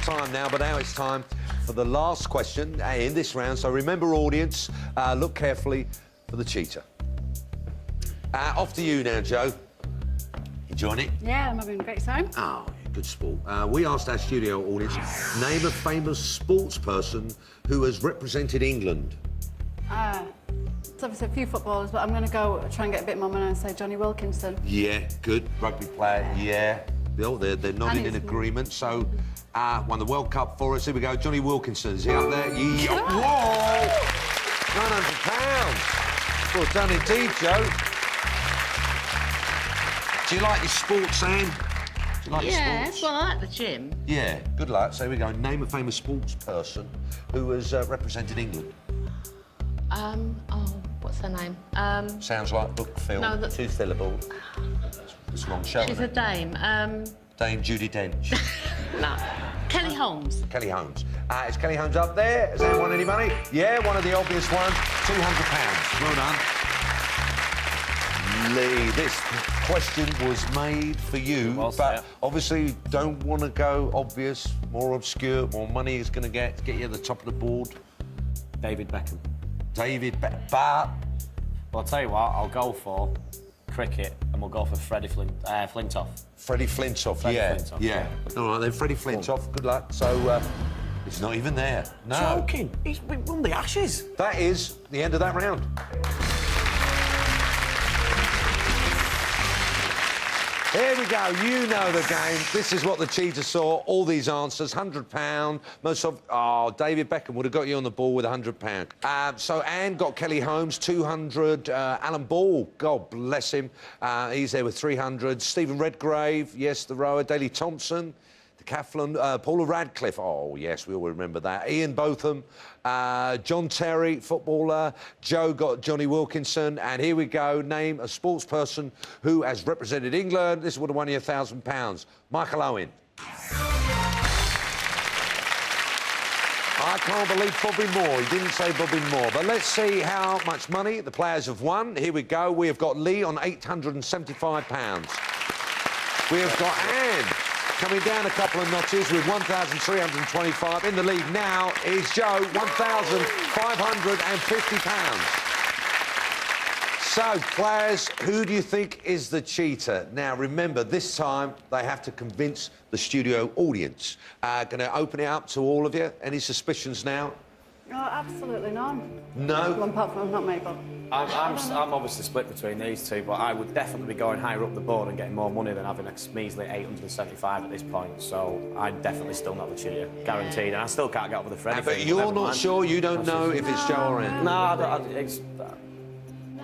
time now, but now it's time for the last question in this round. So remember, audience, look carefully for the cheater. Off to you now, Joe. Enjoying it? Yeah, I'm having a great time. Oh, yeah, good sport. We asked our studio audience, name a famous sports person who has represented England. It's obviously a few footballers, but I'm going to go try and get a bit more money and say Johnny Wilkinson. Yeah, good. Rugby player, yeah. They're nodding in agreement. So, won the World Cup for us. Here we go. Johnny Wilkinson. Is he up there? Yeah. Whoa! £900. Well done indeed, Joe. Do you like your sports, Sam? Do you like your sports? Well, I like the gym. Yeah, good luck. So here we go. Name a famous sports person who has represented England. What's her name? Sounds like book film. No, that's... 2 syllables. It's a long show. She's a dame. Dame Judi Dench. No. Kelly Holmes. Kelly Holmes. Is Kelly Holmes up there? Has anyone won any money? Yeah, one of the obvious ones. £200. Well done. Lee, this question was made for you, but obviously don't want to go obvious, more obscure, more money is going to get you at the top of the board. David Beckham. David Beckham. Well, I'll tell you what, I'll go for cricket and we'll go for Freddie Flintoff. Freddie Flintoff, Flintoff, yeah. All right, then, Freddie Flintoff, good luck. So, he's not even there. No. Joking. We won the Ashes. That is the end of that round. Here we go, you know the game. This is what the cheater saw, all these answers, £100. Most of... Oh, David Beckham would have got you on the ball with £100. So Anne got Kelly Holmes, 200. Alan Ball, God bless him, he's there with 300. Stephen Redgrave, yes, the rower. Daley Thompson, decathlon. Paula Radcliffe, oh, yes, we all remember that. Ian Botham, John Terry, footballer. Joe got Johnny Wilkinson. And here we go, name a sports person who has represented England. This would have won you £1,000. Michael Owen. I can't believe Bobby Moore. He didn't say Bobby Moore. But let's see how much money the players have won. Here we go. We have got Lee on £875. We have got Anne coming down a couple of notches with £1,325. In the lead now is Joe, £1,550. So, players, who do you think is the cheater? Now, remember, this time they have to convince the studio audience. Going to open it up to all of you. Any suspicions now? No, absolutely none. No? Well, apart from not me, but... I'm obviously split between these two, but I would definitely be going higher up the board and getting more money than having a measly 875 at this point. So I'm definitely still not the cheater, guaranteed. And I still can't get over the Freddie But thing, you're not sure? You don't know if it's Joe or Anne? No,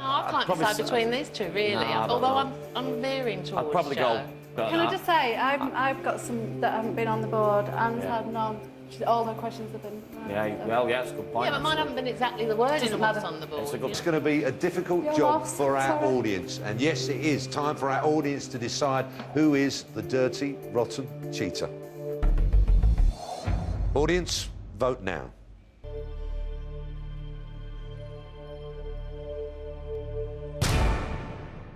I can't decide between these two, really. Although I'm veering towards I'd probably Joe. go. Can I just say, I've got some that haven't been on the board. Anne's had none. All her questions have been... Yeah, well, yeah, it's a good point. Yeah, but mine haven't been exactly the wording of what's on the board. It's going to be a difficult job for our audience. And yes, it is time for our audience to decide who is the dirty, rotten cheater. Audience, vote now.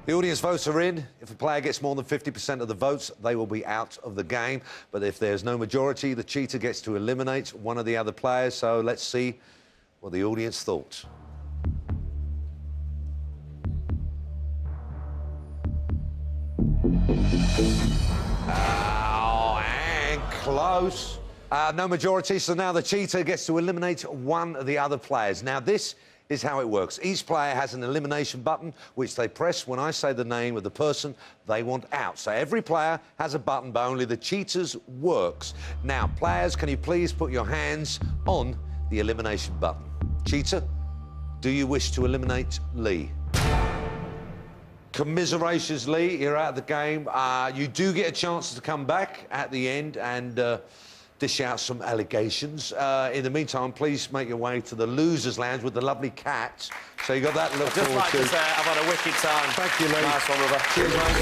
The audience votes are in. If a player gets more than 50% of the votes, they will be out of the game. But if there's no majority, the cheater gets to eliminate one of the other players. So let's see what the audience thought. Oh, and close. No majority, so now the cheater gets to eliminate one of the other players. Now, this is how it works. Each player has an elimination button, which they press when I say the name of the person they want out. So every player has a button, but only the cheater's works. Now, players, can you please put your hands on the elimination button? Cheater, do you wish to eliminate Lee? Commiserations, Lee, you're out of the game. You do get a chance to come back at the end and dish out some allegations. In the meantime, please make your way to the Losers Lounge with the lovely cat. So you got that to look forward to. Just like to say, I've had a wicked time. Thank you, Lee. Nice one, brother. Cheers, mate.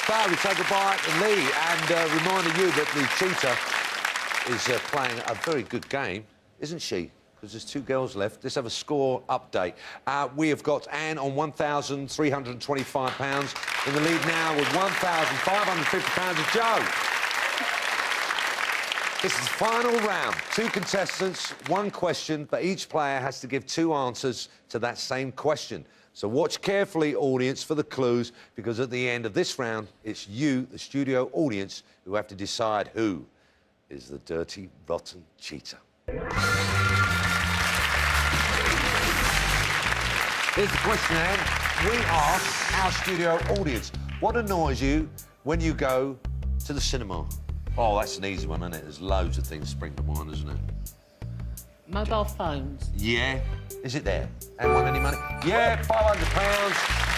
So we say goodbye to Lee and reminding you that the cheater is playing a very good game, isn't she? because there's 2 girls left. Let's have a score update. We have got Anne on £1,325 in the lead now with £1,550 of Joe. This is the final round. 2 contestants, 1 question, but each player has to give 2 answers to that same question. So watch carefully, audience, for the clues, because at the end of this round, it's you, the studio audience, who have to decide who is the dirty, rotten cheater. Here's the question, Anne. We ask our studio audience, what annoys you when you go to the cinema? Oh, that's an easy one, isn't it? There's loads of things spring to mind, isn't it? Mobile phones. Yeah. Is it there? And won any money? Yeah, £500.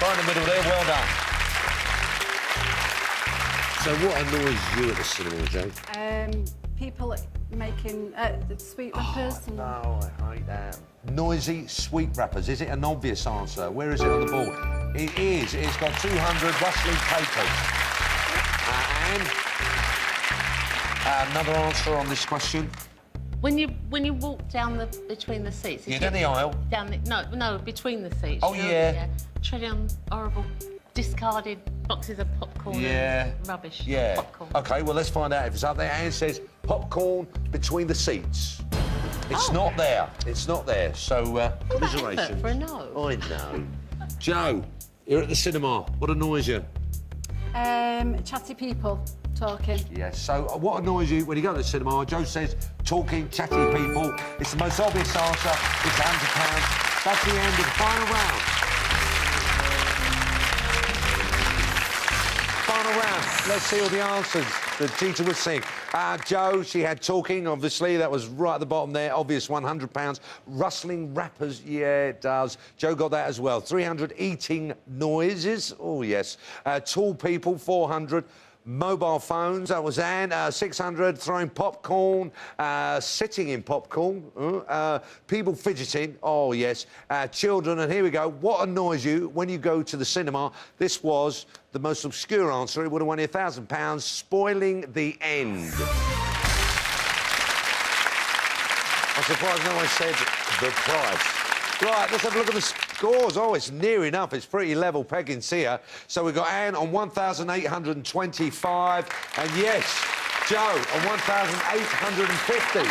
Right in the middle there. Well done. So what annoys you at the cinema, Joe? People making sweet wrappers. Oh, no, I hate that. Noisy sweet wrappers. Is it an obvious answer? Where is it on the board? It is. It's got 200 rustling papers. And another answer on this question. When you walk down between the seats. Yeah, down the aisle. No, between the seats. Oh, yeah. Treading on horrible, discarded boxes of popcorn. Yeah. And rubbish. Yeah. Popcorn. OK, well, let's find out if it's up there. Anne says popcorn between the seats. It's not there. It's not there. So, commiseration. For a no. I know. Joe, you're at the cinema. What annoys you? Chatty people talking. Yes. So, what annoys you when you go to the cinema? Joe says talking, chatty people. It's the most obvious answer. It's £100. That's the end of the final round. Final round. Let's see all the answers the cheater would sing. Joe, she had talking, obviously. That was right at the bottom there. Obvious £100. Rustling wrappers, yeah, it does. Joe got that as well. 300 eating noises. Oh, yes. Tall people, 400. Mobile phones, that was Anne. 600, throwing popcorn, sitting in popcorn. People fidgeting, oh, yes. Children, and here we go. What annoys you when you go to the cinema? This was the most obscure answer. It would have won you £1,000. Spoiling the end. I'm surprised no one said the price. Right, let's have a look at the scores. Oh, it's near enough. It's pretty level peggings here. So we've got Anne on 1,825. And yes, Joe on 1,850.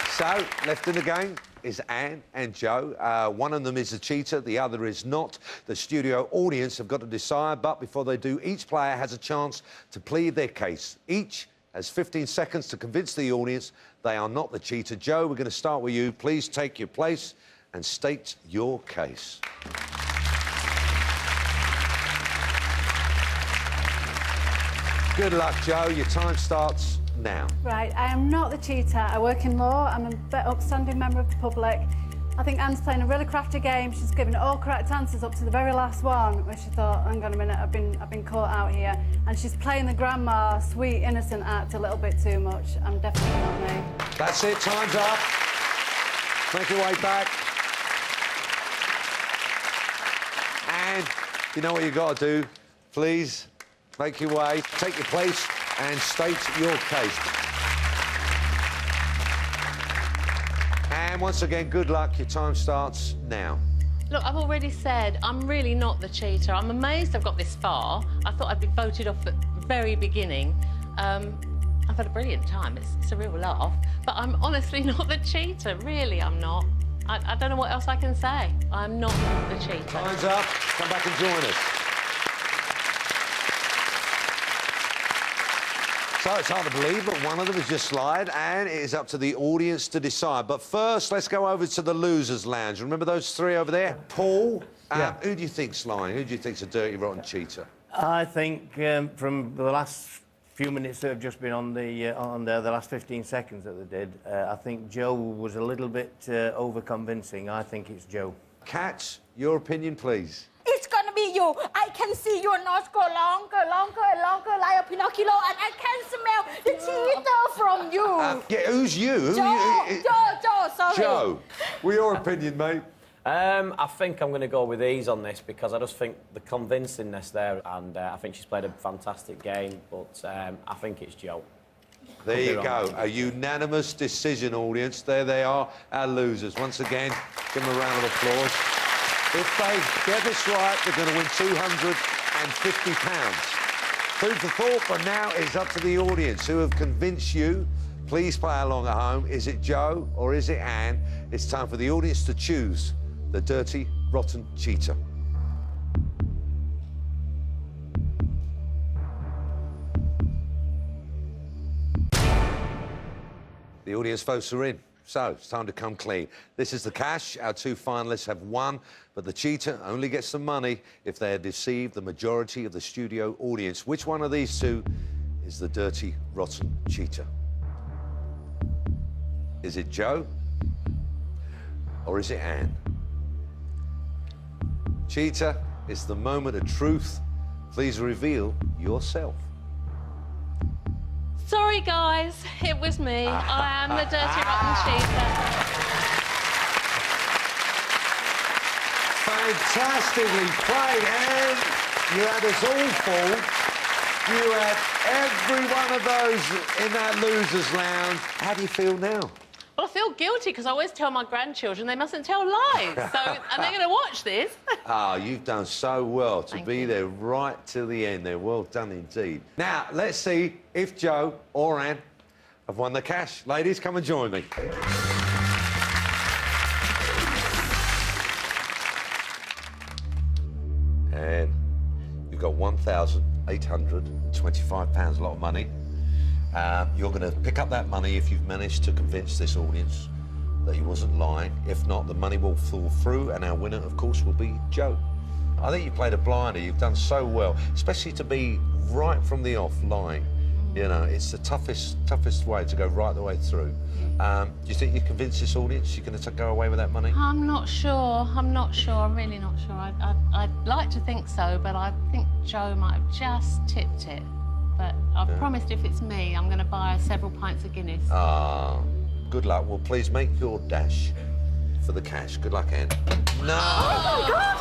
So, left in the game is Anne and Joe. One of them is a cheater, the other is not. The studio audience have got to decide, but before they do, each player has a chance to plead their case. Each has 15 seconds to convince the audience they are not the cheater. Joe, we're going to start with you. Please take your place and state your case. Good luck, Joe. Your time starts now. Right, I am not the cheater. I work in law. I'm an upstanding member of the public. I think Anne's playing a really crafty game. She's given all correct answers up to the very last one, where she thought, hang on a minute, I've been caught out here. And she's playing the grandma, sweet, innocent act a little bit too much. I'm definitely not me. That's it, time's up. Make your way back. And you know what you've got to do. Please, make your way, take your place and state your case. And once again, good luck. Your time starts now. Look, I've already said I'm really not the cheater. I'm amazed I've got this far. I thought I'd be voted off at the very beginning. I've had a brilliant time. It's a real laugh. But I'm honestly not the cheater. Really, I'm not. I don't know what else I can say. I'm not the cheater. Time's up. Come back and join us. So it's hard to believe, but one of them has just slid, and it is up to the audience to decide. But first, let's go over to the losers' lounge. Remember those three over there? Paul, who do you think's lying? Who do you think's a dirty, rotten cheater? I think from the last few minutes that have just been on the last 15 seconds that they did, I think Joe was a little bit over-convincing. I think it's Joe. Kat, your opinion, please. It's gonna be you. I can see your nose go longer and longer like a Pinocchio, and I can smell the cheater from you. Yeah, who's you? Joe, sorry. Joe, what's your opinion, mate? I think I'm going to go with ease on this because I just think the convincingness there, and I think she's played a fantastic game, but I think it's Joe. There you go. A unanimous decision, audience. There they are, our losers. Once again, give them a round of applause. If they get this right, they're going to win £250. Food for thought, but now it's up to the audience who have convinced you. Please play along at home. Is it Joe or is it Anne? It's time for the audience to choose the dirty, rotten cheater. The audience votes are in, so it's time to come clean. This is the cash. Our two finalists have won, but the cheater only gets the money if they have deceived the majority of the studio audience. Which one of these two is the dirty, rotten cheater? Is it Joe or is it Anne? Cheater, it's the moment of truth. Please reveal yourself. Sorry, guys, it was me. I am the dirty, rotten cheater. Fantastically played, Anne. You had us all fooled. You had every one of those in that losers' lounge. How do you feel now? Well, I feel guilty because I always tell my grandchildren they mustn't tell lies. So, and they're going to watch this. Ah, you've done so well to Thank be you. there right till the end there. Well done indeed. Now, let's see if Joe or Anne have won the cash. Ladies, come and join me. And you've got £1,825, a lot of money. You're going to pick up that money if you've managed to convince this audience that he wasn't lying. If not, the money will fall through, and our winner, of course, will be Joe. I think you played a blinder. You've done so well, especially to be right from the off lying. You know, it's the toughest way to go right the way through. Do you think you convinced this audience you're going to go away with that money? I'm not sure. I'm really not sure. I'd like to think so, but I think Joe might have just tipped it. But I've promised if it's me, I'm going to buy several pints of Guinness. Ah, good luck. Well, please make your dash for the cash. Good luck, Anne. No! Oh, my God!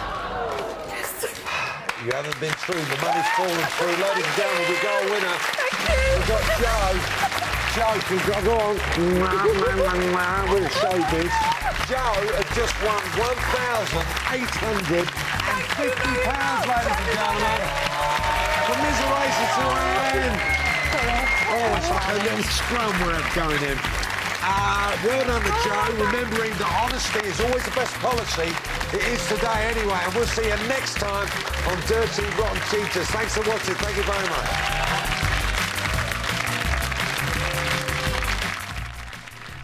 You haven't been true. The money's fallen through. Ladies and gentlemen, we've got a winner. We've got Joe. Joe, go on. With a showbiz. Joe has just won £1,850, ladies and gentlemen. Commiseration to Anne. Oh, it's like a little scrum we're going in. Well done to Joe, remembering that honesty is always the best policy. It is today anyway, and we'll see you next time on Dirty Rotten Cheaters. Thanks for watching. Thank you very much.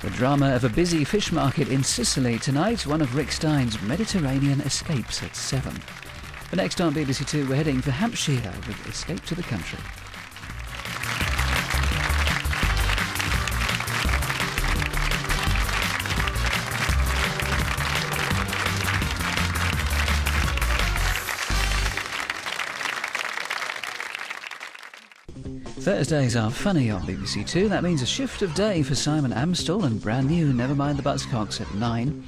The drama of a busy fish market in Sicily tonight, one of Rick Stein's Mediterranean escapes at 7. But next on BBC Two, we're heading for Hampshire with Escape to the Country. Thursdays are funny on BBC Two. That means a shift of day for Simon Amstell and brand new Never Mind the Buzzcocks at 9.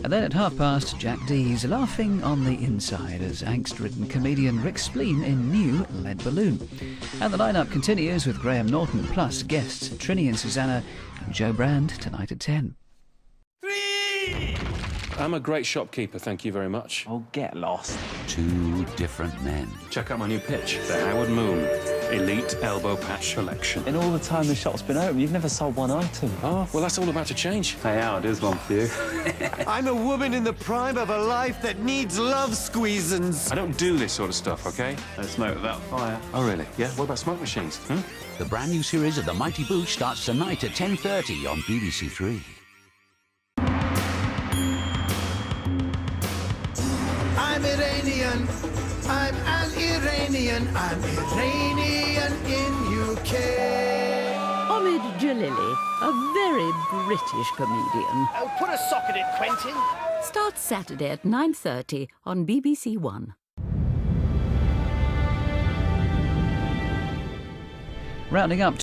And then at past, Jack Dees laughing on the inside as angst-ridden comedian Rick Spleen in new Lead Balloon. And the lineup continues with Graham Norton plus guests Trini and Susanna and Joe Brand tonight at 10. I'm a great shopkeeper, thank you very much. Oh, get lost. Two different men. Check out my new pitch, the Howard Moon Elite Elbow Patch Collection. In all the time the shop's been open, you've never sold one item. Oh, well, that's all about to change. Hey, Howard, here's one for you. I'm a woman in the prime of a life that needs love squeezins. I don't do this sort of stuff, OK? No smoke without fire. Oh, really? Yeah? What about smoke machines? The brand new series of The Mighty Boosh starts tonight at 10:30 on BBC Three. I'm Iranian. I'm an Iranian. I'm Iranian in UK. Omid Jalili, a very British comedian. Oh, put a sock in it, Quentin. Starts Saturday at 9:30 on BBC One. Rounding up